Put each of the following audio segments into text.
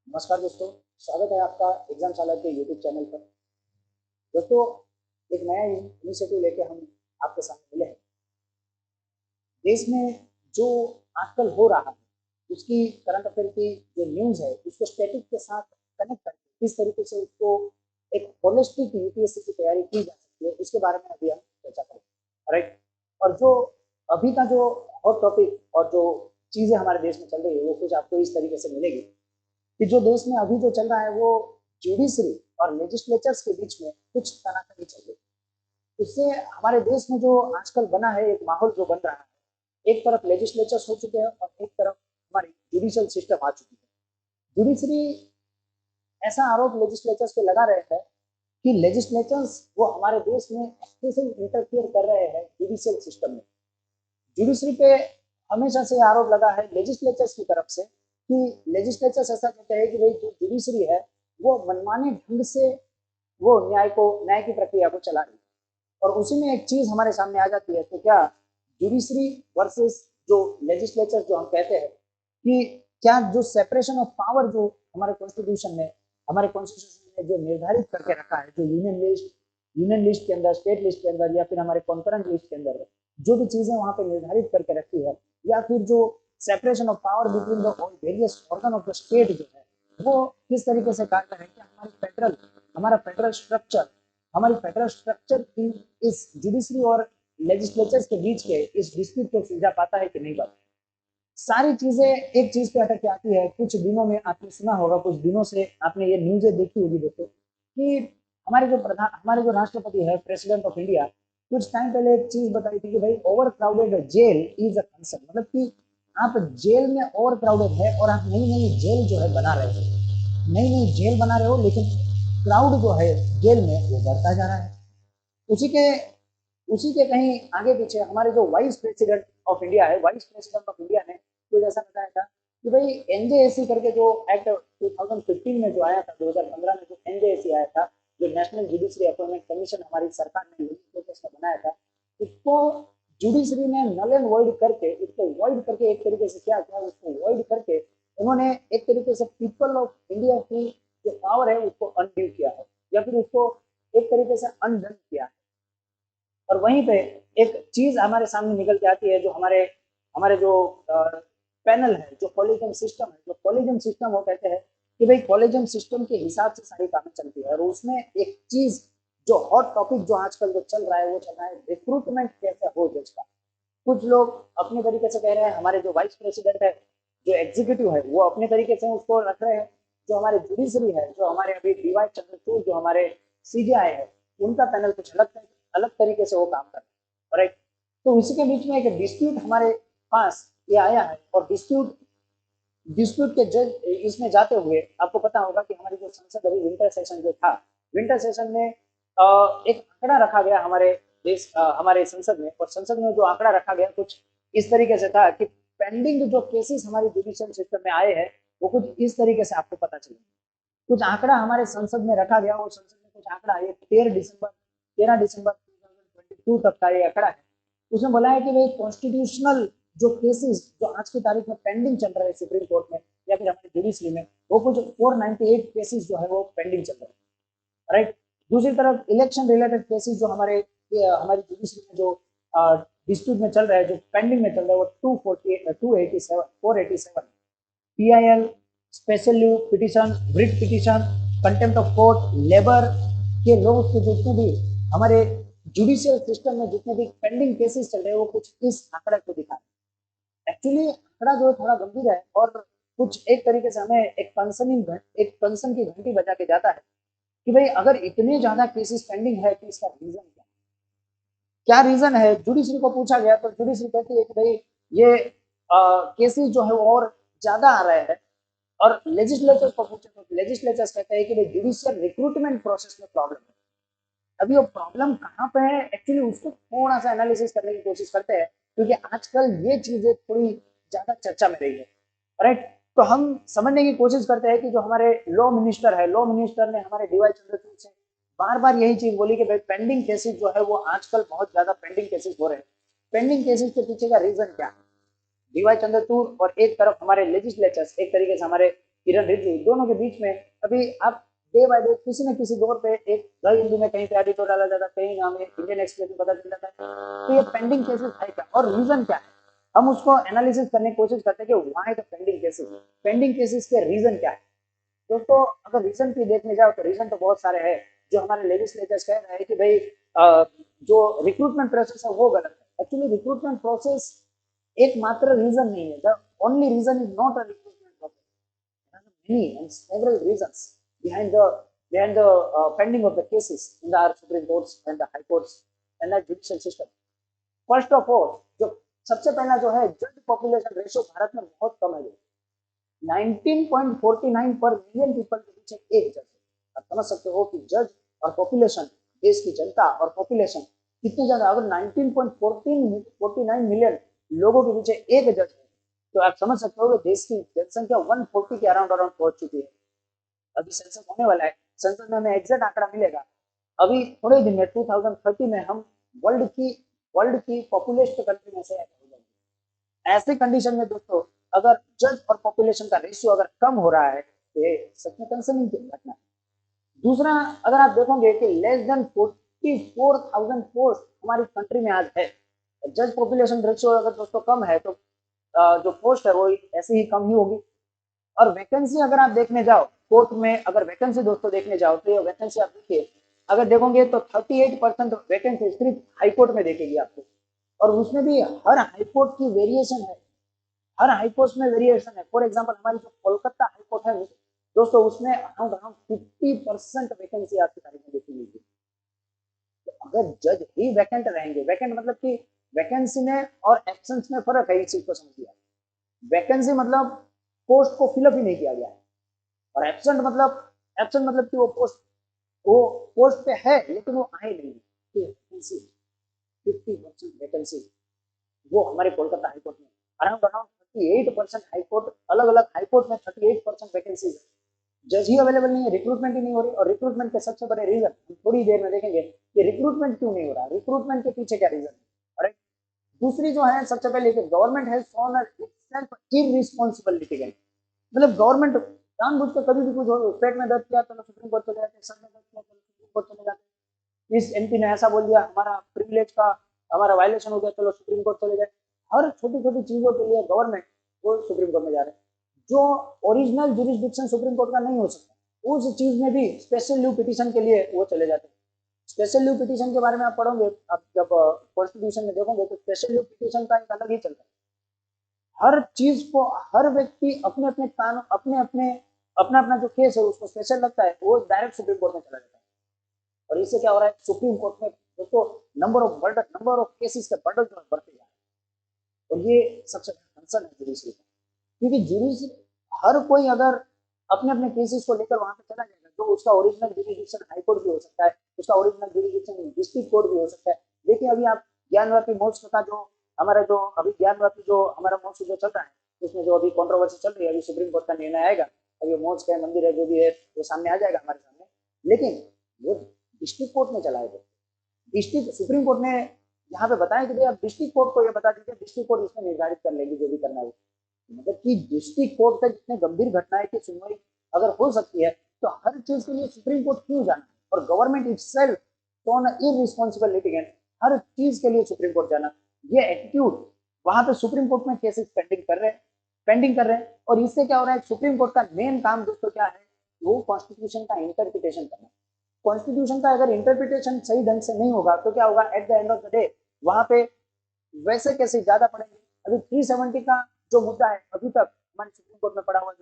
नमस्कार दोस्तों, स्वागत है आपका एग्जाम सालर के यूट्यूब चैनल पर। दोस्तों, एक नया इनिशिएटिव लेके हम आपके सामने मिले हैं। देश में जो आजकल हो रहा है उसकी करंट अफेयर की जो न्यूज़ है उसको स्टैटिक के साथ कनेक्ट करके किस तरीके से उसको एक होलिस्टिक यूपीएससी की तैयारी की जा सकती है उसके बारे में अभी हम चर्चा करेंगे, राइट। और जो अभी का जो हॉट टॉपिक और जो चीज़ें हमारे देश में चल रही है वो कुछ आपको इस तरीके से मिलेगी कि जो देश में अभी जो चल रहा है वो जुडिशरी और लेजिस्लेचर्स के बीच में कुछ तनातनी चल रही है। उससे हमारे देश में जो आजकल बना है एक माहौल जो बन रहा है, एक तरफ लेजिस्लेचर्स हो चुके हैं और एक तरफ हमारी जुडिशियल सिस्टम आ चुकी है। जुडिशरी ऐसा आरोप लेजिस्लेचर्स पे लगा रहे हैं कि लेजिस्लेचर्स वो हमारे देश में एक्सेसिव इंटरफियर कर रहे हैं जुडिशियल सिस्टम में। जुडिशरी पे हमेशा से आरोप लगा है लेजिस्लेचर्स की तरफ से कि लेजिस्लेचर्स ऐसा कहते हैं कि भाई जो जुडिशरी है वो मनमाने ढंग से वो न्याय की प्रक्रिया को चला रही है। और उसी में एक चीज हमारे सामने आ जाती है, तो क्या जुडिशरी वर्सेस जो लेजिस्लेचर जो हम कहते हैं कि क्या जो सेपरेशन ऑफ पावर जो हमारे कॉन्स्टिट्यूशन में जो निर्धारित करके रखा है, जो यूनियन लिस्ट के अंदर, स्टेट लिस्ट के अंदर या फिर हमारे कॉन्करेंट लिस्ट के अंदर जो भी चीजें वहां पे निर्धारित करके रखी है, या फिर जो separation of power between the various organ of the state जो है वो किस तरीके से कार्य करें, कि हमारा फेडरल स्ट्रक्चर हमारी फेडरल स्ट्रक्चर की इस जुडिशरी और लेजिस्लेचर्स के बीच के इस डिस्प्यूट को सुलझा पाता है कि नहीं पाता। सारी चीजें एक चीज पे अटक के आती है। कुछ दिनों में आपने सुना होगा, कुछ दिनों से आपने ये न्यूज़ें देखी होगी दोस्तों, कि हमारे जो राष्ट्रपति है, प्रेसिडेंट ऑफ इंडिया, कुछ टाइम पहले एक चीज बताई थी कि भाई over crowded jail is a concern, मतलब कि आप जेल में ओवर क्राउडेड है और आप नई नई जेल जो है बना रहे हो, नई नई जेल बना रहे हो, लेकिन क्राउड जो है जेल में वो बढ़ता जा रहा है। उसी के उसी के कहीं आगे पीछे हमारे जो वाइस प्रेसिडेंट ऑफ इंडिया है, वाइस प्रेसिडेंट ऑफ इंडिया ने कुछ ऐसा बताया था कि भाई एनजेएसी करके जो एक्ट 2015 में जो आया था, 2015 में जो एनजेएसी आया था, जो नेशनल जुडिशरी अपॉइंटमेंट कमीशन हमारी सरकार ने बनाया था, उसको जुडिशरी ने नल एंड वॉइड करके, उसको वॉइड करके एक तरीके से क्या किया, उसको वॉइड करके उन्होंने एक तरीके से पीपल ऑफ इंडिया की जो पावर है उसको अनड्यू किया है, या फिर उसको एक तरीके से अनडन किया है। और वहीं पे एक चीज हमारे सामने निकल के आती है, जो हमारे हमारे जो पैनल है, जो कॉलेजियम सिस्टम है, जो कॉलेजियम सिस्टम वो कहते हैं कि भाई कॉलेजियम सिस्टम के हिसाब से सारी कामें चलती है। और उसमें एक चीज जो हॉट टॉपिक जो आजकल जो चल रहा है वो चल रहा है रिक्रूटमेंट कैसे हो जज का। कुछ लोग अपने तरीके से कह रहे हैं, हमारे जो वाइस प्रेसिडेंट है, जो एग्जीक्यूटिव है, वो अपने तरीके से उसको रख रहे हैं। जो हमारे जुडिशरी है, जो हमारे अभी डीवाई चंद्रचूड़, जो हमारे सीजीआई है, उनका पैनल कुछ अलग तरीके से वो काम कर रहे हैं, राइट। तो उसी के बीच में एक डिस्प्यूट हमारे पास ये आया है, और डिस्प्यूट के जज इसमें जाते हुए आपको पता होगा कि हमारी जो संसद अभी विंटर सेशन जो था, विंटर सेशन में एक आंकड़ा रखा गया हमारे संसद में, और संसद में जो आंकड़ा रखा गया कुछ इस तरीके से था कि पेंडिंग जो केसेस हमारी जुडिशियल सिस्टम में आए हैं वो कुछ इस तरीके से आपको पता चले। कुछ आंकड़ा हमारे संसद में रखा गया, और संसद में कुछ आंकड़ा ये 13 दिसंबर 2022 तक का ये आंकड़ा है। उसमें बोला है कि भाई कॉन्स्टिट्यूशनल जो केसेस जो आज की तारीख में पेंडिंग चल रहे हैं सुप्रीम कोर्ट में या फिर हमारे जुडिशरी में, वो कुछ 498 केसेस जो है वो पेंडिंग चल रहे हैं, राइट। दूसरी तरफ इलेक्शन रिलेटेड केसेस जो हमारी जुडिशरी में जो डिस्प्यूट में चल रहा है, जो पेंडिंग में चल रहा है, वो 487 PIL, special leave petition, writ petition, contempt of court, labour के लोग के जितने भी हमारे जुडिशियल सिस्टम में जितने भी पेंडिंग केसेस चल रहे हैं वो कुछ इस आंकड़ा को दिखा रहे हैं। एक्चुअली आंकड़ा जो है थोड़ा गंभीर है, और कुछ एक तरीके से हमें एक कंसर्न की घंटी बजा के जाता है कि भाई अगर इतने ज्यादा केसेस पेंडिंग है तो इसका रीजन क्या रीजन है। जुडिशरी को पूछा गया तो जुडिशरी कहती है कि भाई ये केसेस जो है वो और ज्यादा आ रहे हैं। और लेजिस्लेचर को पूछे तो लेजिस्लेचर्स कहते हैं कि भाई जुडिशियल रिक्रूटमेंट प्रोसेस में प्रॉब्लम है। अभी वो प्रॉब्लम कहाँ पे है, एक्चुअली उसको थोड़ा सा एनालिसिस करने की कोशिश करते हैं, क्योंकि आजकल ये चीजें थोड़ी ज्यादा चर्चा में रही है, राइट। तो हम समझने की कोशिश करते हैं कि जो हमारे लॉ मिनिस्टर ने हमारे डीवाई चंद्रचूड़ से बार बार यही चीज बोली कि भाई पेंडिंग केसेस जो है वो आजकल बहुत ज्यादा पेंडिंग केसेस हो रहे हैं। पेंडिंग केसेस के पीछे का रीजन क्या है? डीवाई चंद्रचूड़ और एक तरफ हमारे लेजिस्लेचर्स, एक तरीके से हमारे किरण रिजिजू, दोनों के बीच में अभी आप डे बाय डे किसी न किसी दौर पे एक द हिंदू में कहीं पे एडिटोरियल डाला जाता, कहीं हमें इंडियन एक्सप्रेस में पता चल जाता है। तो ये पेंडिंग केसेस है क्या और रीजन क्या है, हम उसको एनालिसिस करने की कोशिश करते हैं कि why the pending cases, pending cases के रीजन क्या है। दोस्तों अगर रीजन की देखने जाओ तो रीजन तो बहुत सारे हैं। जो हमारे लेजिस्लेचर्स कह रहे हैं कि भाई जो रिक्रूटमेंट प्रोसेस है वो गलत है। एक्चुअली रिक्रूटमेंट प्रोसेस एकमात्र रीजन नहीं है, the only reason is not a recruitment process, many and several reasons behind the pending of the cases in the Supreme Courts and the High Courts and the judicial system. First of all जो सबसे पहला जो है जज population ratio Bharat में बहुत कम है। 19.49 पर मिलियन पीपल के पीछे एक जज है। आप समझ सकते हो कि जज और पॉपुलेशन, देश की जनता और पॉपुलेशन कितने ज्यादा। अगर 19.49 मिलियन लोगों के पीछे एक जज है तो आप समझ सकते हो कि देश की जनसंख्या 140 के अराउंड पहुंच चुकी है। अभी सेंसस होने वाला है, सेंसस में हमें एग्जैक्ट आंकड़ा मिलेगा। अभी थोड़े दिन में 2030 में हम वर्ल्ड की पॉपुलेशन कंट्री में से ऐसे कंडीशन में दोस्तों अगर जज और पॉपुलेशन का रेशियो अगर कम हो रहा है तो ये सच में कंसर्निंग की घटना है। दूसरा, अगर आप देखोगे कि लेस देन 44,000 पोस्ट हमारी कंट्री में आज है। जज पॉपुलेशन रेशियो अगर दोस्तों कम है तो जो पोस्ट है वो ऐसे ही कम ही होगी। और वैकेंसी अगर आप देखने जाओ कोर्ट में, अगर वैकेंसी दोस्तों देखने जाओ तो ये वैकेंसी आप देखिए, अगर देखोगे तो 38% वैकेंसी सिर्फ हाईकोर्ट में देखेगी आपको। और उसमें भी हर हाईकोर्ट की वेरिएशन है, हर हाईकोर्ट में वेरिएशन है। फॉर एग्जाम्पल हमारी जो कोलकाता हाईकोर्ट है दोस्तों उसमें अराउंड 50% वैकेंसी आपकी तारीख में देखी मिलेगी। तो अगर जज ही वैकेंट रहेंगे, वैकेंट मतलब कि वैकेंसी में और एब्सेंस में फर्क है, इस चीज को समझिए। वैकेंसी मतलब पोस्ट को फिलअप ही नहीं किया गया है, और एब्सेंट मतलब कि वो पोस्ट पे है लेकिन वो आए नहीं। तो वैकेंसी 50% वैकेंसी वो हमारे कोलकाता हाईकोर्ट में अराउंड 38% हाईकोर्ट, अलग अलग हाईकोर्ट में 38% वैकेंसी है। जज ही अवेलेबल नहीं है, रिक्रूटमेंट ही नहीं हो रही। और रिक्रूटमेंट के सबसे बड़े रीजन हम थोड़ी देर में देखेंगे कि रिक्रूटमेंट क्यों नहीं हो रहा, रिक्रूटमेंट के पीछे क्या रीजन है। दूसरी जो है सबसे पहले government has shown itself irresponsible litigant, मतलब गवर्नमेंट जानबूझ के कभी भी कुछ पेट में दर्द किया तो सुप्रीम कोर्ट चले जाते, सर में दर्द किया तो सुप्रीम कोर्ट चले जाते, इस एमपी ने ऐसा बोल दिया, हमारा प्रिविलेज का हमारा वायलेशन हो गया, चलो सुप्रीम कोर्ट चले जाए। हर छोटी छोटी चीजों के लिए गवर्नमेंट वो सुप्रीम कोर्ट में जा रहे हैं। जो ओरिजिनल जुरिस्डिक्शन सुप्रीम कोर्ट का नहीं हो सकता उस चीज में भी स्पेशल लीव पिटीशन के लिए वो चले जाते हैं। स्पेशल लीव पिटीशन के बारे में आप पढ़ोगे, आप जब कॉन्स्टिट्यूशन में देखोगे तो स्पेशल लीव पिटीशन का एक अलग ही चलता है। हर चीज को हर व्यक्ति अपने अपने कानून अपना अपना जो केस है उसको स्पेशल लगता है, वो डायरेक्ट सुप्रीम कोर्ट में चला जाता है। और इससे क्या हो रहा है, सुप्रीम कोर्ट में दोस्तों नंबर ऑफ केसेस के बंडल जो बढ़ते जा रहे हैं। और ये सबसे बड़ा कंसर्न है जुडिशरी का, क्योंकि जुडिशरी हर कोई अगर अपने अपने केसेस को लेकर वहां पे चला जाएगा तो उसका ओरिजिनल जुरिडिक्शन हाई कोर्ट भी हो सकता है, उसका ओरिजिनल जुरिडिक्शन डिस्ट्रिक्ट कोर्ट भी हो सकता है। देखिए अभी आप ज्ञानवापी महोत्सव का जो हमारा जो अभी ज्ञानवापी जो हमारा महोत्सव जो चल रहा है उसमें जो अभी कंट्रोवर्सी चल रही है, अभी सुप्रीम कोर्ट का निर्णय आएगा, अभी महोत्सव का मंदिर है जो भी है वो सामने आ जाएगा हमारे सामने, लेकिन वो डिस्ट्रिक्ट कोर्ट में चला है। डिस्ट्रिक्ट सुप्रीम कोर्ट ने यहाँ पे बताया कि भाई आप डिस्ट्रिक्ट कोर्ट को ये बता दीजिए, डिस्ट्रिक्ट कोर्ट इसमें निर्धारित कर लेगी जो भी करना है। मतलब कि डिस्ट्रिक्ट कोर्ट तक इतने गंभीर घटनाएं की सुनवाई अगर हो सकती है तो हर चीज के लिए सुप्रीम कोर्ट क्यों जाना, और government itself on irresponsible litigant हर चीज के लिए सुप्रीम कोर्ट जाना, ये एटीट्यूड वहां पे सुप्रीम कोर्ट में केसेस पेंडिंग कर रहे हैं। और इससे क्या हो रहा है, सुप्रीम कोर्ट का मेन काम दोस्तों क्या है, वो कॉन्स्टिट्यूशन का इंटरप्रिटेशन करना। कॉन्स्टिट्यूशन का अगर इंटरप्रिटेशन सही ढंग से नहीं होगा तो क्या होगा, at the end of the day वहां पे वैसे कैसे ज्यादा पड़ेंगे। अभी 370 का जो मुद्दा है अभी तक हमारे सुप्रीम कोर्ट में पड़ा हुआ,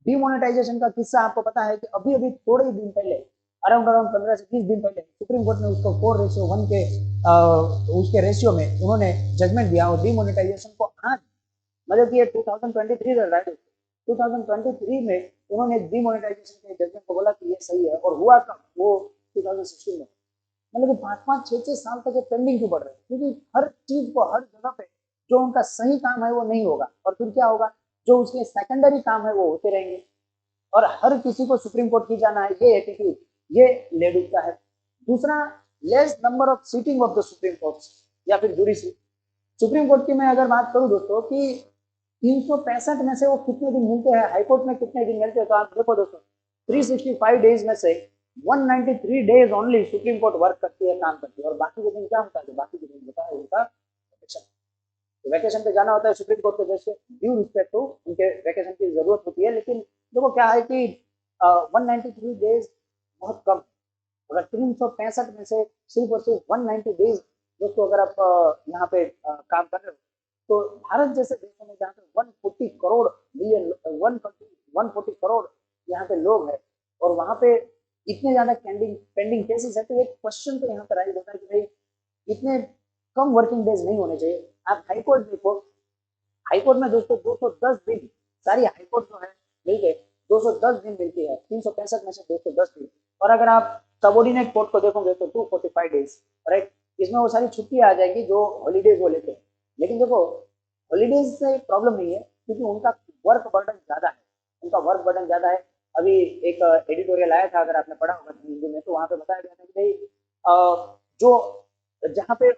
डिमोनेटाइजेशन का किस्सा आपको पता है कि अभी अभी थोड़े ही दिन पहले अराउंड 15 से 20 दिन पहले सुप्रीम कोर्ट ने उसको 4:1 के उसके रेशियो में उन्होंने जजमेंट दिया, और डिमोनेटाइजेशन को आज मतलब कि ये 2023 चल रहा है, 2023 में उन्होंने डिमोनेटाइजेशन के जजमेंट को बोला कि ये सही है। और हुआ कब, वो 2016 में। मतलब कि 5-5, 6-6 साल तक ये पेंडिंग क्यों बढ़ रहे हैं, क्योंकि हर चीज को हर जगह पे जो उनका सही काम है वो नहीं होगा, और फिर क्या होगा, जो उसके सेकेंडरी काम है वो होते रहेंगे, और हर किसी को सुप्रीम कोर्ट की जाना है, ये एटीट्यूड ये ले डूबता है। दूसरा, less number of seating of the Supreme Court या फिर जुडिशरी। सुप्रीम कोर्ट की मैं अगर बात करूं दोस्तों कि 365 में से वो कितने दिन मिलते हैं, हाईकोर्ट में कितने दिन मिलते हैं, तो आप देखो दोस्तों 365 डेज में से 193 days only supreme court work करती है, काम करती है, और बाकी के दिन क्या होता है, बाकी के दिन होता है उनका वैकेशन। तो वैकेशन पे जाना होता है सुप्रीम कोर्ट के जैसे ड्यू रिस्पेक्ट टू उनके वैकेशन की जरूरत होती है। लेकिन देखो क्या है कि 193 डेज बहुत कम, अगर 365 में से सिर्फ और सिर्फ 190 डेज दोस्तों अगर आप यहाँ पे काम कर रहे हो, तो भारत जैसे देशों में जहाँ पे 140 करोड़ मिलियन 140 करोड़ यहाँ पे लोग हैं, और वहाँ पे इतने ज्यादा पेंडिंग पेंडिंग केसेस है, तो एक क्वेश्चन तो यहाँ पर राइज होता है कि भाई इतने कम वर्किंग डेज नहीं होने चाहिए। आप हाईकोर्ट देखो, हाईकोर्ट में दोस्तों 210 दिन, सारी हाईकोर्ट जो है मिलके 210 दिन मिलती है, 365 में से 210 दिन। और अगर आप सबॉर्डिनेट कोर्ट को देखोगे तो 245 डेज, राइट, इसमें वो सारी छुट्टियां आ जाएंगी जो हॉलीडेज वो लेते हैं। लेकिन देखो हॉलीडेज से प्रॉब्लम नहीं है, क्योंकि उनका वर्क बर्डन ज्यादा है, उनका वर्क बर्डन ज्यादा है। अभी एक एडिटोरियल आया था, अगर आपने पढ़ा होगा हिंदी में, तो वहां पे बताया गया था कि भाई जो जहाँ पे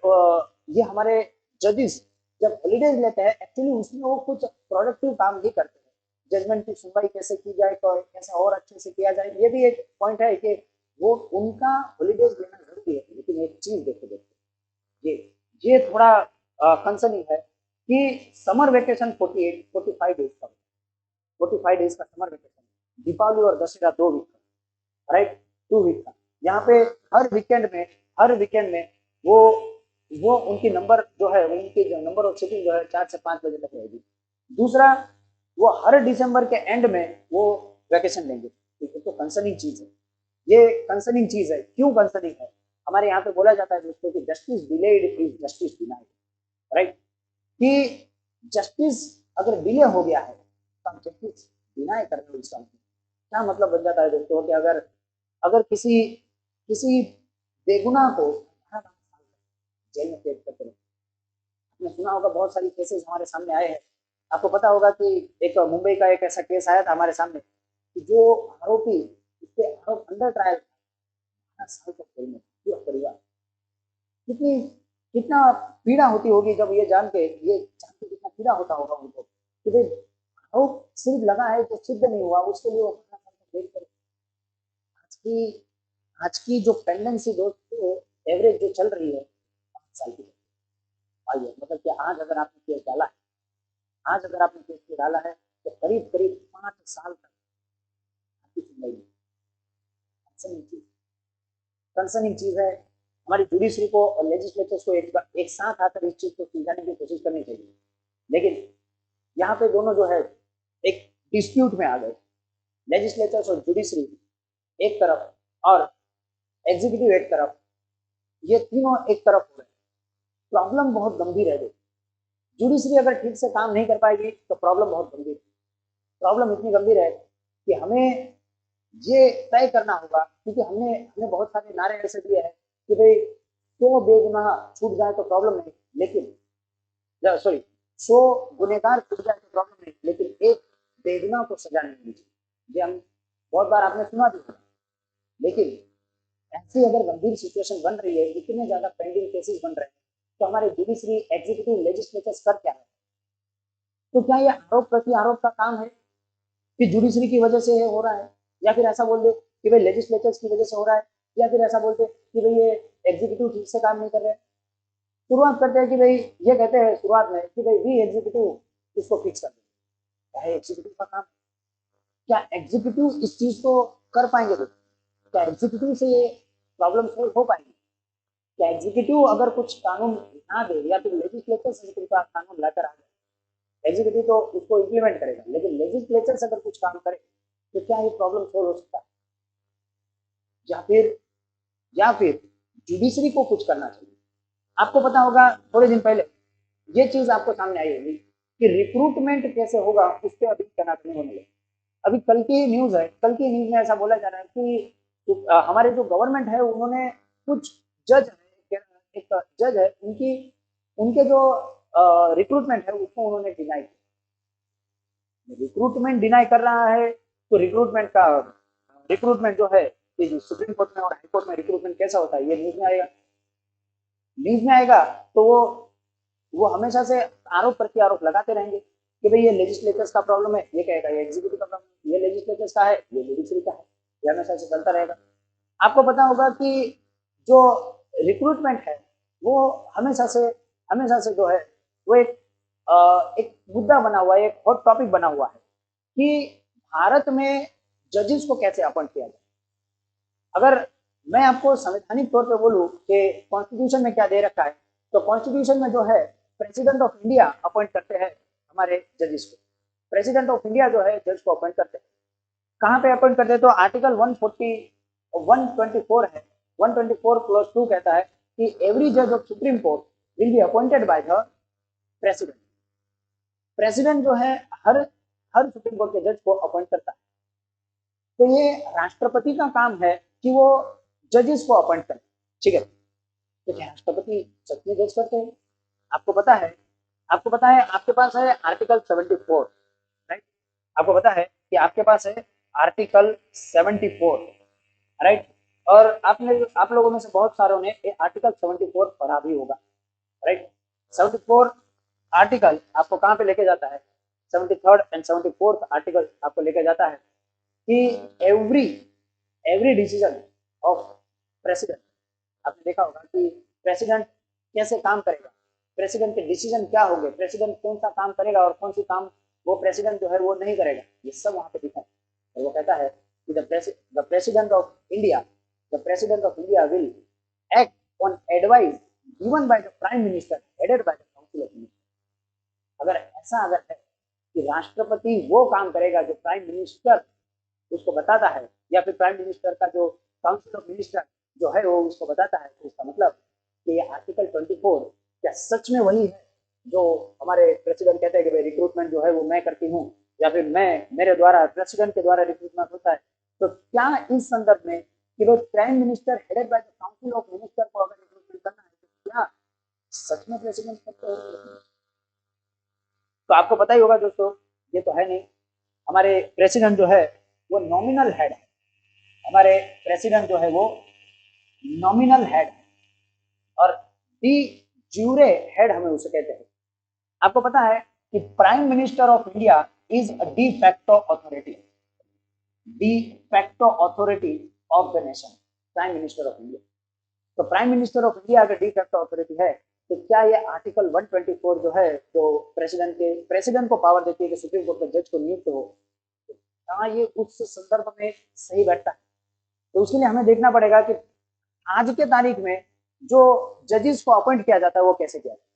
ये हमारे जजेस जब हॉलीडेज लेते हैं, एक्चुअली उसमें वो कुछ प्रोडक्टिव काम भी करते हैं। जजमेंट की सुनवाई कैसे की जाए, तो कैसे और अच्छे से किया जाए, ये भी एक पॉइंट है कि वो उनका हॉलीडेज लेना जरूरी है। लेकिन एक चीज देखो दोस्तों, ये थोड़ा कंसर्निंग है कि समर वेकेशन 45 डेज का, 45 डेज का समर वेकेशन, दीपावली और दशहरा 2 वीक का, राइट, 2 वीक का। यहाँ पे हर वीकेंड में वो उनकी नंबर जो है, उनकी जो नंबर ऑफ सिटिंग जो है 4 से 5 बजे तक रहेगी। दूसरा, वो हर दिसंबर के एंड में वो वैकेशन लेंगे। ठीक है, तो कंसर्निंग चीज है, ये कंसर्निंग चीज है। क्यों कंसर्निंग है? हमारे यहाँ पे बोला जाता है दोस्तों कि justice delayed is justice denied, right, कि जस्टिस अगर डिले हो गया है तो हम जस्टिस डिनाई कर रहे हो। इसका क्या मतलब बन जाता है दोस्तों कि अगर अगर किसी किसी बेगुनाह को जेल में कैद करते हैं, आपने सुना होगा बहुत सारी केसेस हमारे सामने आए हैं। आपको पता होगा कि एक मुंबई का एक ऐसा केस आया था हमारे सामने कि जो आरोपी, उसके आरोप अंडर ट्रायल 8 साल तक जेल में, पूरा परिवार, कितनी कितना पीड़ा होती होगी जब ये जान के कितना पीड़ा होता होगा उनको कि भाई आरोप सिर्फ लगा है तो सिद्ध नहीं हुआ, उसके लिए वो 8 साल तक जेल कर। आज की आज की जो पेंडेंसी दोस्तों एवरेज जो चल रही है 5 साल की, आइए मतलब कि आज अगर आपने केस डाला है तो करीब करीब 5 साल तक आपकी सुनवाई नहीं। कंसर्निंग चीज है। हमारी जुडिशरी को और लेजिस्लेचर्स को एक साथ आकर इस चीज को सुलझाने की कोशिश करनी चाहिए। लेकिन यहाँ पे दोनों जो है एक डिस्प्यूट में आ गए, लेजिस्लेचर्स और जुडिशरी एक तरफ और एग्जीक्यूटिव एक तरफ, ये तीनों एक तरफ हो गए। प्रॉब्लम बहुत गंभीर है। जुडिशरी अगर ठीक से काम नहीं कर पाएगी तो प्रॉब्लम बहुत गंभीर है। प्रॉब्लम इतनी गंभीर है कि हमें ये तय करना होगा, क्योंकि हमने हमने बहुत सारे नारे ऐसे दिए हैं कि भाई 100 बेगुनाह छूट जाए तो प्रॉब्लम नहीं, लेकिन 100 गुनेगार छूट जाए तो प्रॉब्लम नहीं, लेकिन एक बेगुनाह को सजा नहीं मिलनी चाहिए। ये हम बहुत बार आपने सुना भी होगा। लेकिन ऐसी अगर गंभीर सिचुएशन बन रही है, इतने ज्यादा पेंडिंग केसेस बन रहे हैं, तो हमारे जुडिशरी, एग्जीक्यूटिव, लेजिस्लेचर्स कर क्या है? तो क्या ये आरोप प्रति आरोप का काम है कि जुडिशरी की वजह से हो रहा है, या फिर ऐसा बोल दे कि भाई लेजिस्लेचर्स की वजह से हो रहा है, या फिर ऐसा बोलते कि भाई ये एग्जीक्यूटिव ठीक से काम नहीं कर रहे? शुरुआत करते हैं कि भाई, ये कहते हैं शुरुआत में कि भाई वी एग्जीक्यूटिव इसको फिक्स कर दे। क्या है एग्जीक्यूटिव का काम? क्या एग्जीक्यूटिव इस चीज को कर पाएंगे? तो क्या एग्जीक्यूटिव से ये प्रॉब्लम सोल्व हो पाएंगे? क्या एग्जीक्यूटिव अगर कुछ कानून ना दे, या फिर लेजिस्लेचर से कोई कानून लाकर आ जाए, एग्जीक्यूटिव तो उसको इम्प्लीमेंट करेगा, लेकिन लेजिस्लेचर से अगर कुछ काम करे तो क्या ये प्रॉब्लम सोल्व हो सकता है? या फिर जुडिशरी को कुछ करना चाहिए। आपको पता होगा थोड़े दिन पहले ये चीज आपको सामने आई होगी कि रिक्रूटमेंट कैसे होगा, उस पर अभी तनातनी होने लगी। अभी कल की न्यूज है, कल की न्यूज में ऐसा बोला जा रहा है कि हमारे जो गवर्नमेंट है उन्होंने कुछ जज है, एक जज है, उनके जो रिक्रूटमेंट है उसको उन्होंने डिनाई किया। रिक्रूटमेंट डिनाई कर रहा है तो रिक्रूटमेंट जो है, सुप्रीम कोर्ट में और हाई कोर्ट में रिक्रूटमेंट कैसा होता है ये न्यूज में आएगा तो वो हमेशा से आरोप प्रत्यारोप लगाते रहेंगे कि भाई ये लेजिस्लेचर्स का प्रॉब्लम है, ये कहेगा ये एग्जीक्यूटिव का प्रॉब्लम, ये लेजिस्लेचर्स का है, ये जुडिशरी का है, ये हमेशा से चलता रहेगा। आपको पता होगा कि जो रिक्रूटमेंट है वो हमेशा से जो है वो एक मुद्दा बना हुआ है, एक हॉट टॉपिक बना हुआ है कि भारत में जजेस को कैसे अपॉइंट किया जाए। अगर मैं आपको संवैधानिक तौर पे बोलूं कि कॉन्स्टिट्यूशन में क्या दे रखा है, तो कॉन्स्टिट्यूशन में जो है प्रेसिडेंट ऑफ इंडिया अपॉइंट करते हैं हमारे जजेस को। प्रेसिडेंट ऑफ इंडिया जो है जज को अपॉइंट करते हैं। कहाँ पे अपॉइंट करते हैं? तो आर्टिकल 124 है, 124 क्लॉज 2 कहता है कि एवरी जज of supreme court will be appointed by the president. President जो है हर हर सुप्रीम कोर्ट के जज को अपॉइंट करता है। तो ये राष्ट्रपति का काम है कि वो जजेस को अपॉइंट करे, ठीक है। तो क्या राष्ट्रपति सच में जज करते हैं? आपको पता है, आपके पास है आर्टिकल 74, राइट। आपको पता है कि आपके पास है आर्टिकल 74, राइट। और आप लोगों में से बहुत सारों ने ये आर्टिकल 74 पढ़ा भी होगा, राइट। 74 आर्टिकल आपको कहाँ पे लेके जाता है? 73rd एंड 74th आर्टिकल आपको लेके जाता है कि एवरी डिसीजन ऑफ प्रेसिडेंट, आपने देखा होगा कि प्रेसिडेंट कैसे काम करेगा, प्रेसिडेंट के डिसीजन क्या होंगे, प्रेसिडेंट कौन सा काम करेगा और कौन सी काम वो प्रेसिडेंट जो है वो नहीं करेगा, ये सब वहां पे लिखा है। और वो कहता है कि the president of India will act on advice given by the prime minister headed by the council of minister. अगर है कि राष्ट्रपति वो काम करेगा जो प्राइम मिनिस्टर उसको बताता है, या फिर प्राइम मिनिस्टर का जो काउंसिल ऑफ मिनिस्टर जो है वो उसको बताता है, तो इसका मतलब कि ये आर्टिकल 24 क्या सच में वही है जो हमारे प्रेसिडेंट कहते हैं कि भाई रिक्रूटमेंट जो है वो मैं करती हूँ, या फिर मेरे द्वारा प्रेसिडेंट के द्वारा रिक्रूटमेंट होता है। तो क्या इस संदर्भ में कि वो prime minister headed by the council of minister को अगर रिक्रूटमेंट करना है तो क्या सच में प्रेसिडेंट करते हैं? तो आपको पता ही होगा दोस्तों, ये तो है नहीं, हमारे प्रेसिडेंट जो है वो नॉमिनल हेड है। हमारे प्रेसिडेंट जो है वो नॉमिनल हेड है और डी ज्यूरे हेड हमें उसे कहते हैं। आपको पता है कि prime minister of India is a de facto authority of the nation, prime minister of India. तो प्राइम मिनिस्टर ऑफ इंडिया अगर डी फैक्टो अथॉरिटी है तो क्या ये आर्टिकल 124 जो है जो प्रेसिडेंट को पावर देती है कि सुप्रीम कोर्ट के जज को नियुक्त हो, हाँ ये उस संदर्भ में सही बैठता है? तो उसके लिए हमें देखना पड़ेगा कि आज के तारीख में जो जजेस को अपॉइंट किया जाता है वो कैसे किया जाता है।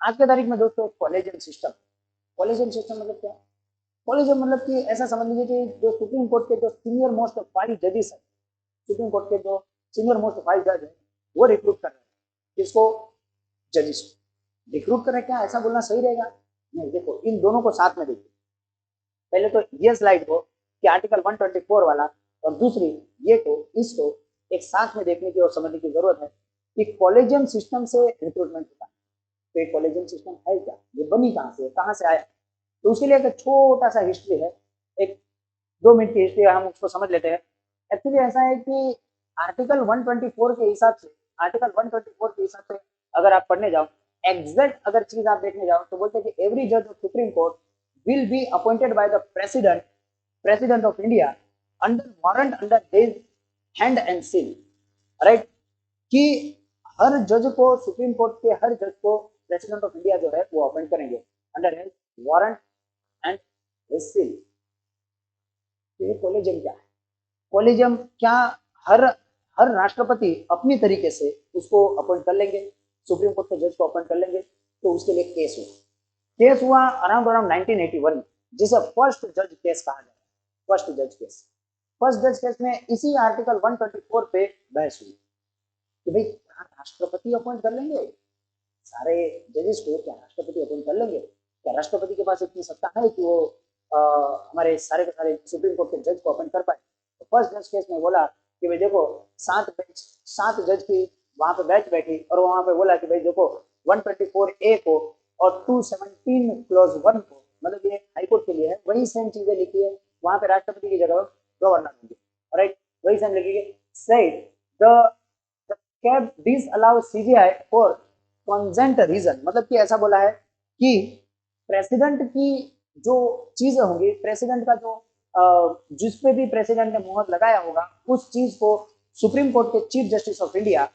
आज के तारीख में दोस्तों कॉलेजियम सिस्टम मतलब क्या? कॉलेजियम मतलब कि ऐसा समझ लीजिए कि जो सुप्रीम कोर्ट के जो सीनियर मोस्ट 5 जजेस है, सुप्रीम कोर्ट के जो सीनियर मोस्ट 5 जज है वो रिक्रूट कर रहे हैं किसको? जजेस को रिक्रूट कर रहे हैं। क्या ऐसा बोलना सही रहेगा? नहीं, देखो इन दोनों को साथ में देखिए। पहले तो ये स्लाइड को कि आर्टिकल 124 वाला और दूसरी ये को इसको एक साथ में देखने की और समझने की जरूरत है कि कॉलेजियम सिस्टम से रिक्रूटमेंट होता है। तो एक कॉलेजियम सिस्टम है क्या, ये बनी कहाँ से आया? तो उसके लिए एक छोटा सा हिस्ट्री है, एक 2 मिनट की हिस्ट्री हम उसको समझ लेते हैं। एक्चुअली ऐसा है कि आर्टिकल 124 के हिसाब से अगर आप पढ़ने जाओ, एग्जैक्ट अगर चीज आप देखने जाओ तो बोलते हैं कि एवरी जज of supreme court will be appointed by the president of India under warrant under his hand and seal, right। कि हर जज को सुप्रीम कोर्ट के हर जज को प्रेसिडेंट ऑफ इंडिया जो है वो अपॉइंट करेंगे under his warrant and his seal. ये कॉलेजियम क्या है? कॉलेजियम क्या हर हर राष्ट्रपति अपनी तरीके से उसको अपॉइंट कर लेंगे, सुप्रीम कोर्ट के जज को अपॉइंट कर लेंगे? तो उसके लिए केस हुआ अराउंड 1981 जिसे फर्स्ट जज केस कहा जाता है। फर्स्ट जज केस में इसी आर्टिकल 124 पे बहस हुई कि भाई क्या राष्ट्रपति अपॉइंट कर लेंगे सारे जजेस को? क्या राष्ट्रपति अपॉइंट कर लेंगे? क्या राष्ट्रपति के पास इतनी सत्ता है कि वो हमारे सारे के सारे सुप्रीम कोर्ट के जज को अपॉइंट कर पाए? तो फर्स्ट जज केस में बोला कि भाई देखो 7 जज की वहां पे बेंच बैठी और वहां पे बोला कि भाई देखो 124A को और 217 क्लॉज 1 को, मतलब ये हाईकोर्ट के लिए है, वही सेम चीजें लिखी है वहां पे राष्ट्रपति की जगह गवर्नर होंगे, राइट, वही सेम लिखी है। Said the cab disallow CGI for cogent reason, मतलब कि ऐसा बोला है कि प्रेसिडेंट की जो चीजें होंगी, प्रेसिडेंट का जो जिस पे भी प्रेसिडेंट ने मुहर लगाया होगा, उस चीज को सुप्रीम कोर्ट के चीफ जस्टिस ऑफ इंडिया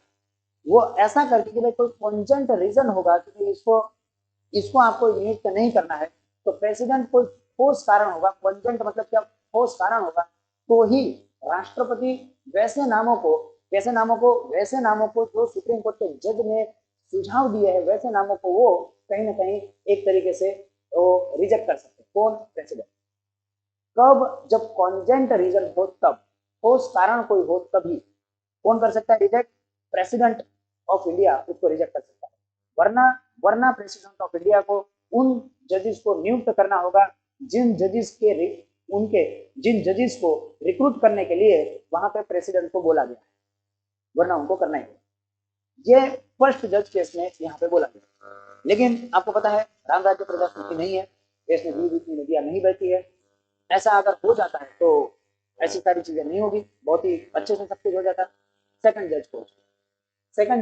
वो ऐसा करके कि भाई कोई कॉन्जेंट रीजन होगा कि इसको इसको आपको नियुक्त नहीं करना है, तो प्रेसिडेंट कोई ठोस कारण होगा, कॉन्जेंट मतलब क्या, ठोस कारण होगा, तो ही राष्ट्रपति वैसे नामों को जो सुप्रीम कोर्ट के जज ने सुझाव दिए हैं, वैसे नामों को वो कहीं ना कहीं एक तरीके से वो रिजेक्ट कर सकते हैं। कौन? प्रेसिडेंट। कब? जब कॉन्जेंट रीजन हो, तब ठोस कारण कोई हो तभी कौन कर सकता है रिजेक्ट? प्रेसिडेंट ऑफ इंडिया उसको रिजेक्ट कर सकता है। वरना वरना प्रेसिडेंट ऑफ इंडिया को उन जजेस को नियुक्त करना होगा जिन जजेस को रिक्रूट करने के लिए वहां पे प्रेसिडेंट को बोला गया, वरना उनको करना ही। ये फर्स्ट जज केस में यहाँ पे बोला गया। लेकिन आपको पता है राम राज्य प्रजातंत्र नहीं है, देश में बीच में नदियां नहीं बहती है। ऐसा अगर हो जाता है तो ऐसी सारी चीजें नहीं होगी, बहुत ही अच्छे से सब कुछ हो जाता। सेकंड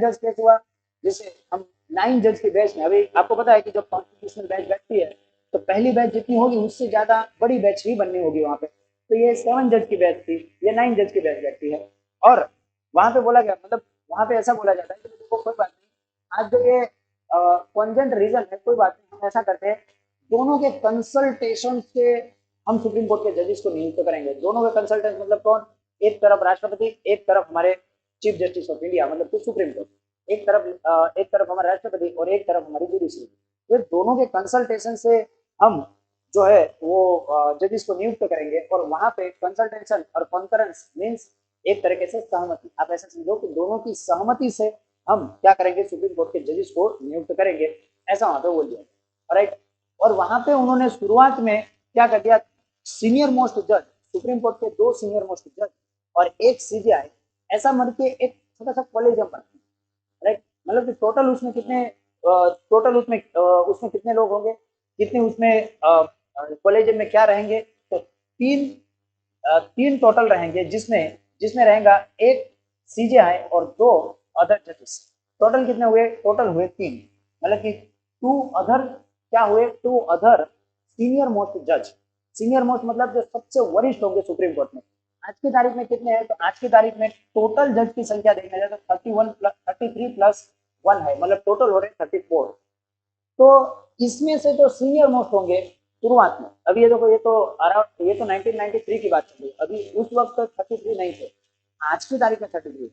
जज केस हुआ जिसे हम 9 जज की बेंच में, अभी आपको पता है कि जब कॉन्स्टिट्यूशनल बेंच बैठती है तो पहली बेंच जितनी होगी उससे ज्यादा बड़ी बेंच ही बननी होगी वहां पे। तो ये 7 जज की बेंच थी, ये 9 जज की बेंच बैठती है। और वहां पे बोला गया, मतलब वहां पे ऐसा बोला जाता है कि देखो कोई बात नहीं, आज जो ये कॉन्जेंट रीजन है, कोई बात नहीं, हम ऐसा करते हैं दोनों के कंसल्टेशन से हम सुप्रीम कोर्ट के जजेस को नियुक्त करेंगे। दोनों के कंसल्टेंट मतलब कौन? एक तरफ राष्ट्रपति, एक तरफ हमारे चीफ जस्टिस ऑफ इंडिया मतलब कि सुप्रीम कोर्ट। एक तरफ हमारे राष्ट्रपति और एक तरफ हमारी जुडिशरी। ये दोनों के कंसल्टेशन से हम जो है वो जजेस को नियुक्त करेंगे। और वहां पे कंसल्टेशन और कॉन्फ्रेंस मीन्स एक तरीके से सहमति, आप ऐसा समझो कि दोनों की सहमति से हम क्या करेंगे, सुप्रीम कोर्ट के जजेस को नियुक्त करेंगे, ऐसा वहां पे बोल दिया, राइट। और वहां पे उन्होंने शुरुआत में क्या कर दिया, सीनियर मोस्ट जज, सुप्रीम कोर्ट के 2 सीनियर मोस्ट जज और एक सीजीआई, ऐसा मर के एक छोटा सा कॉलेजियम बनता है, राइट। मतलब कि टोटल उसमें कितने उसमें कितने लोग होंगे, कितने उसमें कॉलेजियम में क्या रहेंगे, तो 3 टोटल रहेंगे, जिसमें जिसमें रहेगा एक सीजीआई और 2 अदर जजेस। टोटल कितने हुए? टोटल हुए 3, मतलब कि 2 अदर क्या हुए, 2 अदर सीनियर मोस्ट जज। सीनियर मोस्ट मतलब जो सबसे वरिष्ठ होंगे सुप्रीम कोर्ट में। आज की तारीख में कितने हैं? तो आज की तारीख में टोटल जज की संख्या देखने जाए तो 33 प्लस 1 है, मतलब टोटल हो रहे 34। तो इसमें से जो सीनियर मोस्ट होंगे शुरुआत में, अभी ये देखो, ये तो 1993 की बात चल रही है, अभी उस वक्त 33 नहीं थे, आज की तारीख में 33।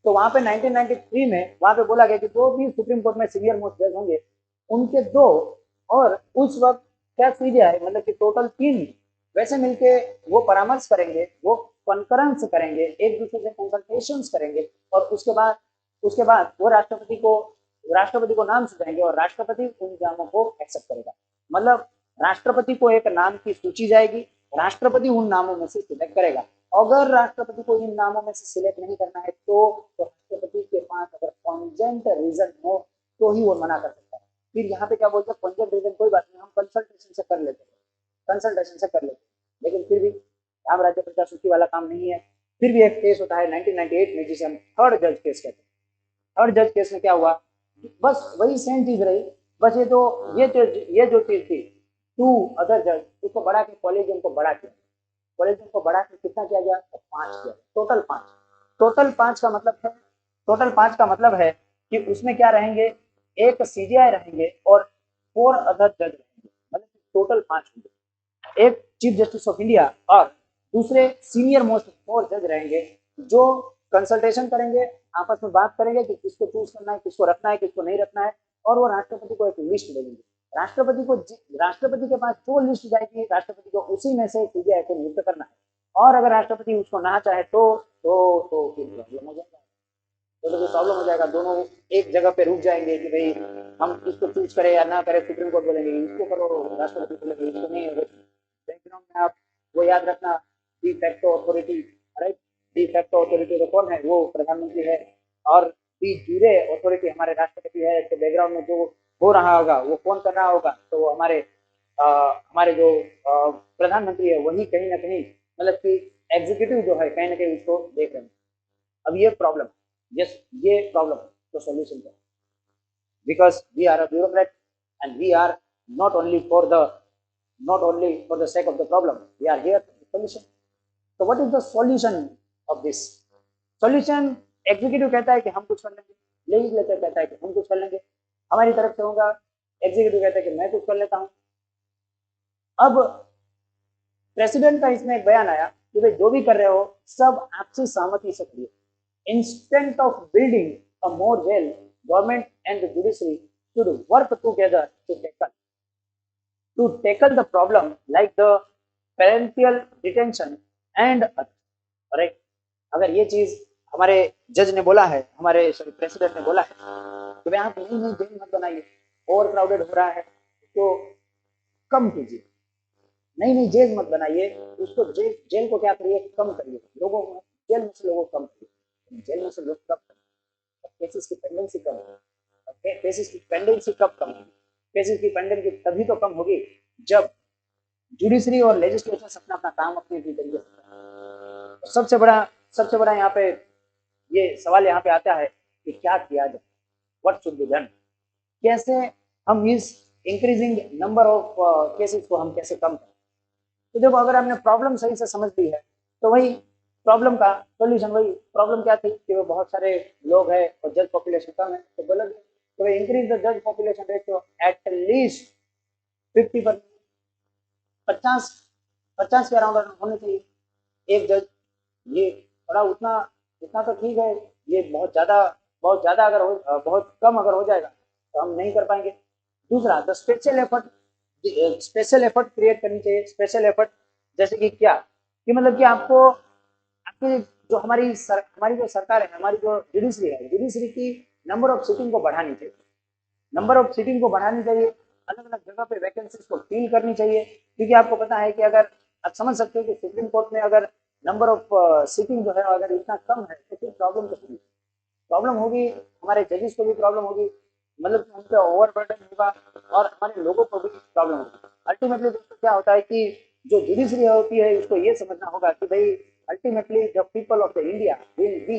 तो वहां पे 1993 में वहां पे बोला गया कि जो भी सुप्रीम कोर्ट में सीनियर मोस्ट जज होंगे उनके 2, और उस वक्त क्या सीजीआई मतलब कि टोटल 3 वैसे मिलके वो परामर्श करेंगे, वो कॉन्फ्रेंस करेंगे, एक दूसरे से कंसल्टेशन करेंगे, और उसके बाद वो राष्ट्रपति को नाम सुझाएंगे और राष्ट्रपति उन नामों को एक्सेप्ट करेगा। मतलब राष्ट्रपति को एक नाम की सूची जाएगी, राष्ट्रपति उन नामों में से सिलेक्ट करेगा। अगर राष्ट्रपति को इन नामों में से सिलेक्ट नहीं करना है तो राष्ट्रपति के पास अगर कॉन्जेंट रीजन हो तो ही वो मना कर सकता है। फिर यहाँ पे क्या बोलते हैं, कॉन्जेंट रीजन कोई बात नहीं, हम कंसल्टेशन से कर लेते हैं, लेकिन फिर भी राम राज्य प्रजा सूची वाला काम नहीं है। फिर भी एक केस होता है 1998 में जिसे हम थर्ड जज केस कहते हैं। थर्ड जज केस में क्या हुआ, बस वही सेम चीज रही, बस ये जो चीज थी, 2 अदर जज, उसको बढ़ा के कॉलेजियम को बढ़ा के कितना किया गया, तो 5 किया, टोटल 5 का मतलब है कि उसमें क्या रहेंगे, एक सीजीआई रहेंगे और 4 अदर जज रहेंगे, मतलब टोटल 5 होंगे। एक चीफ जस्टिस ऑफ इंडिया और दूसरे सीनियर मोस्ट 4 जज रहेंगे जो कंसल्टेशन करेंगे, आपस में बात करेंगे कि किसको चूज करना है, किसको रखना है, किसको नहीं रखना है, और वो राष्ट्रपति को एक लिस्ट दे देंगे। राष्ट्रपति के पास जो लिस्ट जाएगी, राष्ट्रपति को उसी में से सीजीआई को नियुक्त करना है। और अगर राष्ट्रपति उसको ना चाहे तो फिर प्रॉब्लम हो जाएगा, तो प्रॉब्लम हो जाएगा, दोनों एक जगह पे रुक जाएंगे कि भाई हम इसको चूज करें या ना करें। सुप्रीम कोर्ट बोलेंगे इसको करो, राष्ट्रपति बोलेंगे इसको नहीं। बैकग्राउंड में आप वो याद रखना, de facto authority, right. De facto authority तो कौन है, वो प्रधानमंत्री है, और डी यूरे अथॉरिटी हमारे राष्ट्रपति है। तो बैकग्राउंड में जो हो रहा होगा वो कौन कर रहा होगा, तो वो हमारे जो प्रधानमंत्री है वही कहीं ना कहीं, मतलब कि एग्जीक्यूटिव जो है कहीं ना कहीं उसको देख रहे हैं। अब ये प्रॉब्लम, यस ये प्रॉब्लम, तो सोल्यूशन क्या, because we are a bureaucrat and we are not only for the not only for the sake of the problem. We are here for the solution. So what is the solution of this? Solution, executive कहता है कि हम कुछ कर लेंगे, legislature कहता है कि हम कुछ कर लेंगे, हमारी तरफ से होगा, एग्जीक्यूटिव कहता है कि मैं कुछ कर लेता हूं। अब प्रेसिडेंट का इसमें एक बयान आया कि भाई जो भी कर रहे हो सब आपसी सहमति से करिए। Instant of building a more jail, government and the judiciary should work together to tackle the problem like the parental detention and correct। अगर ये चीज हमारे जज ने बोला है, हमारे प्रेसिडेंट ने बोला है कि भाई आप नहीं जेल मत बनाइए, ओवर क्राउडेड हो रहा है तो कम कीजिए, नहीं जेल मत बनाइए, उसको जेल को क्या करिए, कम करिए, लोगों को जेल में से लोगों को कम करिए, जेल में से लोग कम करिए, केसेस की पेंडेंसी कम होगी। केसेस की पेंडेंसी कब कम होगी? केसेस की पेंडेंसी तभी तो कम होगी जब जुडिशरी और लेजिस्लेचर अपना अपना काम अपने तरीके से। तो सबसे बड़ा यहाँ पे ये सवाल यहाँ पे आता है कि क्या किया जाए, व्हाट शुड बी डन, कैसे हम इस इंक्रीजिंग नंबर ऑफ केसेस को हम कैसे कम करें। तो देखो, अगर हमने प्रॉब्लम सही से समझ ली है तो वही प्रॉब्लम का सोल्यूशन, वही प्रॉब्लम क्या थी कि वो बहुत सारे लोग हैं और जज पॉपुलेशन कम है, तो बोला तो इंक्रीज द जज पॉपुलेशन रेशियो एट लीस्ट 50%, 50 के अराउंड होने चाहिए एक जज। ये थोड़ा उतना तो ठीक है, ये बहुत ज्यादा अगर बहुत कम अगर हो जाएगा तो हम नहीं कर पाएंगे। दूसरा, द स्पेशल एफर्ट क्रिएट करनी चाहिए। स्पेशल एफर्ट जैसे कि क्या, कि मतलब कि आपको आपकी जो हमारी जो सरकार है, हमारी जो जुडिशरी है, जुडिशरी की नंबर ऑफ सीटिंग को बढ़ानी चाहिए, नंबर ऑफ सीटिंग को बढ़ानी चाहिए, अलग अलग जगह पे वैकेंसीज को फिल करनी चाहिए। क्योंकि आपको पता है कि अगर आप समझ सकते हो कि सुप्रीम कोर्ट में अगर नंबर ऑफ सीटिंग जो है अगर इतना कम है तो फिर प्रॉब्लम होगी, हमारे जजेस को भी प्रॉब्लम होगी, मतलब उन पर ओवरबर्डन होगा और हमारे लोगों को भी प्रॉब्लम होगी। अल्टीमेटली दोस्तों क्या होता है कि जो जुडिशरी होती है उसको ये समझना होगा कि भाई ultimately the people of the India will be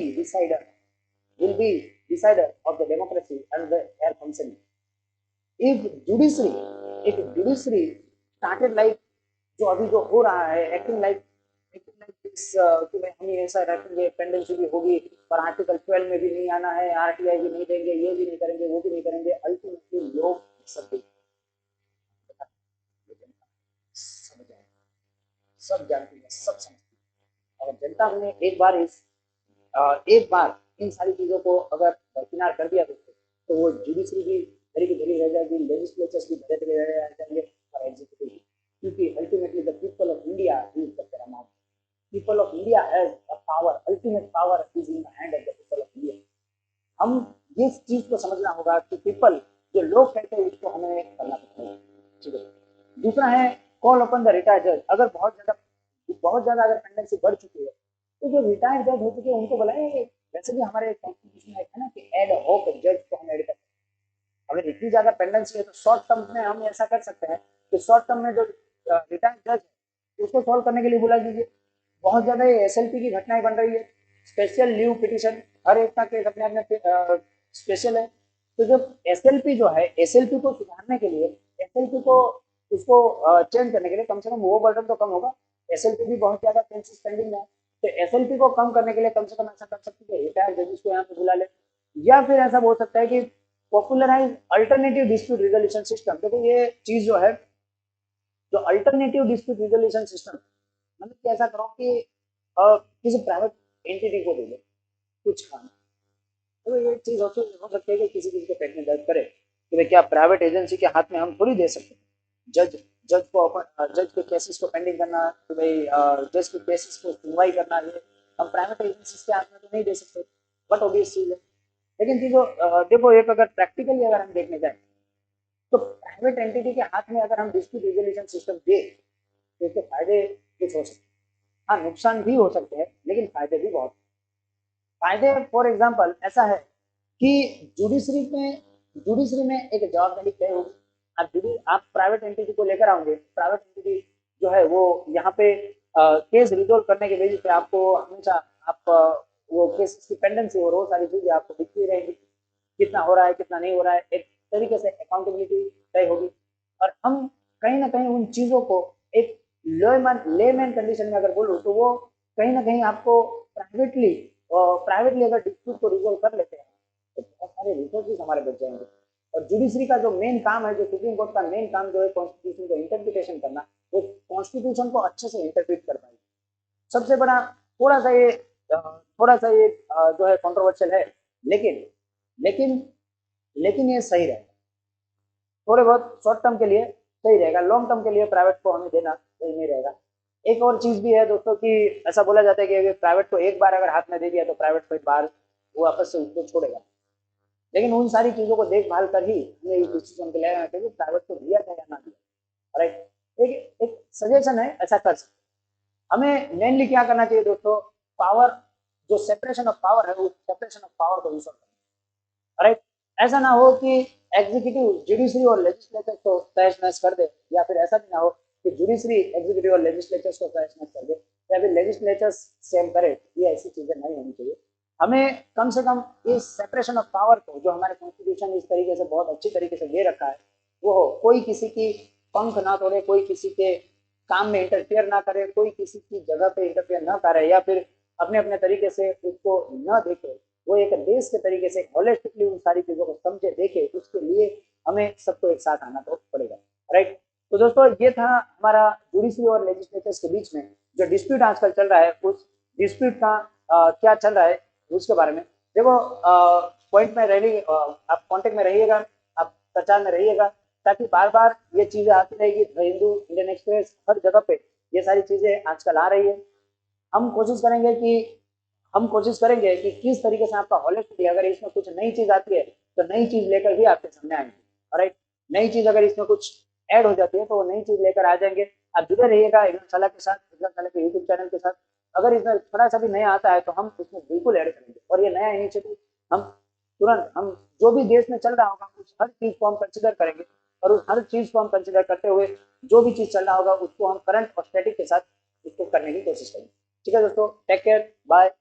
decider of the democracy and there functioning. if judiciary started like जो अभी जो हो रहा है, एक्टिंग लाइक दिस कि भाई हम ऐसा रखेंगे, पेंडेंसी भी होगी पर आर्टिकल 12 में भी नहीं आना है, आरटीआई भी नहीं देंगे, ये भी नहीं करेंगे, वो भी नहीं करेंगे, अल्टीमेटली लोग सब जानते हैं, सब समझते हैं। अगर जनता ने एक बार इन सारी चीजों को अगर दरकिनार कर दिया तो वो जुडिशरी भी धरी की धरी रह जाएगी, लेजिस्लेचर्स भी धरे धरे रह जाएंगे और एग्जीक्यूटिव भी, क्योंकि ultimately the people of India is the Paramount. People of India has a power, ultimate power is in the hand of the people of India. हम इस चीज को समझना होगा कि पीपल जो लोग कहते हैं उसको हमें करना पड़ता है, ठीक है। दूसरा है कॉल अपन द रिटायर्ड जज। अगर बहुत ज्यादा अगर पेंडेंसी बढ़ चुकी है तो जो रिटायर्ड जज हो चुके हैं उनको बुलाएं। वैसे भी हमारे कॉन्स्टिट्यूशन में है ना कि एड हॉक जज को हम एड करते हैं। अगर इतनी ज्यादा पेंडेंसी है तो शॉर्ट टर्म में हम ऐसा कर सकते हैं कि शॉर्ट टर्म में जो रिटायर्ड जज है उसको सॉल्व करने के लिए बुला दीजिए। बहुत ज्यादा एसएलपी की घटनाएं बन रही है, स्पेशल लीव पिटिशन, हर एक का केस अपने अपने स्पेशल है। तो जब एसएलपी जो है, एसएलपी को सुधारने के लिए, एसएलपी को उसको चेंज करने के लिए कम से कम वो बर्डन तो कम होगा। एसएलपी भी बहुत ज्यादा केसेस पेंडिंग है, तो एसएलपी को कम करने के लिए कम से कम ऐसा कर सकते हैं रिटायर्ड जजेस को यहाँ पे बुला ले, या फिर ऐसा बोल सकता है कि popularize alternative dispute resolution system. देखो ये चीज जो है, जो अल्टरनेटिव डिस्प्यूट रिजोल्यूशन सिस्टम, मतलब कि ऐसा करो कि किसी प्राइवेट एंटिटी को दे दो कुछ काम। तो ये चीज हो सकती है कि किसी के पेट में दर्द करे कि भाई क्या प्राइवेट एजेंसी के हाथ में हम थोड़ी दे सकते हैं जज के केसेस को पेंडिंग करना, कि भाई जज के केसेस को सुनवाई करना, ये हम प्राइवेट एजेंसी के हाथ में तो नहीं दे सकते, बट ऑब्वियस चीज है। लेकिन चीजों देखो, एक अगर प्रैक्टिकली अगर हम देखने जाए तो प्राइवेट एंटिटी के हाथ में अगर हम डिस्प्यूट रिजोल्यूशन सिस्टम दे तो इसके फायदे कुछ हो सकते हैं, हाँ नुकसान भी हो सकते हैं, लेकिन फायदे भी बहुत। फायदे फॉर एग्जांपल ऐसा है कि जुडिशरी में एक जवाबदारी तय होगी। आप प्राइवेट एंटिटी को लेकर आओगे, प्राइवेट एंटिटी जो है वो यहाँ पे केस रिजोल्व करने के बेसिस पे आपको हमेशा आप वो केस की पेंडेंसी और वो सारी चीजें आपको दिखती रहेगी, कितना हो रहा है कितना नहीं हो रहा है, एक तरीके से अकाउंटेबिलिटी तय होगी। और हम कहीं ना कहीं उन चीज़ों को एक लेमैन कंडीशन में अगर बोलूँ तो वो कहीं ना कहीं आपको प्राइवेटली अगर डिस्प्यूट को रिजोल्व कर लेते हैं तो बहुत सारे रिसोर्सेज हमारे बच जाएंगे। और जुडिशरी का जो मेन काम है, जो सुप्रीम कोर्ट का मेन काम जो है कॉन्स्टिट्यूशन को इंटरप्रिटेशन करना, वो कॉन्स्टिट्यूशन को अच्छे से इंटरप्रिट कर पाए। सबसे बड़ा थोड़ा सा ये जो है कंट्रोवर्शियल है, लेकिन लेकिन लेकिन ये सही रहेगा। थोड़े बहुत शॉर्ट टर्म के लिए सही रहेगा, लॉन्ग टर्म के लिए प्राइवेट को हमें देना सही नहीं रहेगा। एक और चीज भी है दोस्तों कि ऐसा बोला जाता है कि अगर प्राइवेट को एक बार अगर हाथ में दे दिया तो प्राइवेट को एक बार वो आपस से उसको छोड़ेगा। लेकिन उन सारी चीजों को देखभाल कर ही हमें इस डिसीजन पे लेना चाहिए प्राइवेट को दिया जाए या ना दिया। राइट, एक एक सजेशन है, ऐसा कर सकते। हमें मेनली क्या करना चाहिए दोस्तों, पावर, जो सेपरेशन ऑफ पावर है उस सेपरेशन ऑफ पावर को रिसोर्ट करना। राइट, ऐसा ना हो कि एग्जीक्यूटिव जुडिशरी और लेजिस्लेचर को तहस नहस कर दे, या फिर ऐसा भी ना हो कि जुडिशरी एग्जीक्यूटिव और लेजिस्लेचर को तहस नहस कर दे, या फिर लेजिस्लेचर सेम करे। ये ऐसी चीजें नहीं होनी चाहिए। हमें कम से कम इस सेपरेशन ऑफ पावर को, जो हमारे कॉन्स्टिट्यूशन इस तरीके से बहुत अच्छी तरीके से दे रखा है, वो हो, कोई किसी की पंख ना तोड़े, कोई किसी के काम में इंटरफियर ना करे, कोई किसी की जगह पे इंटरफियर ना करे, या फिर अपने अपने तरीके से उसको न देखे। वो एक देश के तरीके से होलिस्टिकली उन सारी चीजों को समझे, देखे। उसके लिए हमें सबको एक साथ आना तो पड़ेगा। राइट, तो दोस्तों ये था हमारा जुडिशरी और लेजिस्लेचर्स के बीच में जो डिस्प्यूट आजकल चल रहा है, उस डिस्प्यूट का क्या चल रहा है उसके बारे में। देखो, पॉइंट में रहने, आप कांटेक्ट में रहिएगा, आप प्रचार में रहिएगा, ताकि बार बार ये चीजें आती रहेगी। द हिंदू, इंडियन एक्सप्रेस, हर जगह पे ये सारी चीजें आजकल आ रही है। हम कोशिश करेंगे कि किस तरीके से आपका हॉलिस्टिकली, अगर इसमें कुछ नई चीज आती है तो नई चीज लेकर भी आपके सामने आएंगे। राइट, नई चीज अगर इसमें कुछ ऐड हो जाती है तो वो नई चीज लेकर आ जाएंगे। आप जुड़े रहिएगा एग्जाम साला के साथ, एग्जाम साला के यूट्यूब चैनल के साथ। अगर इसमें थोड़ा सा भी नया आता है तो हम उसमें बिल्कुल ऐड करेंगे, और ये नया इनिशिएटिव हम तुरंत, हम जो भी देश में चल रहा होगा उस हर चीज को हम कंसिडर करेंगे, और उस हर चीज को हम कंसिडर करते हुए जो भी चीज चल रहा होगा उसको हम करंट और स्टैटिक के साथ उसको करने की कोशिश करेंगे। ठीक है दोस्तों, टेक केयर, बाय।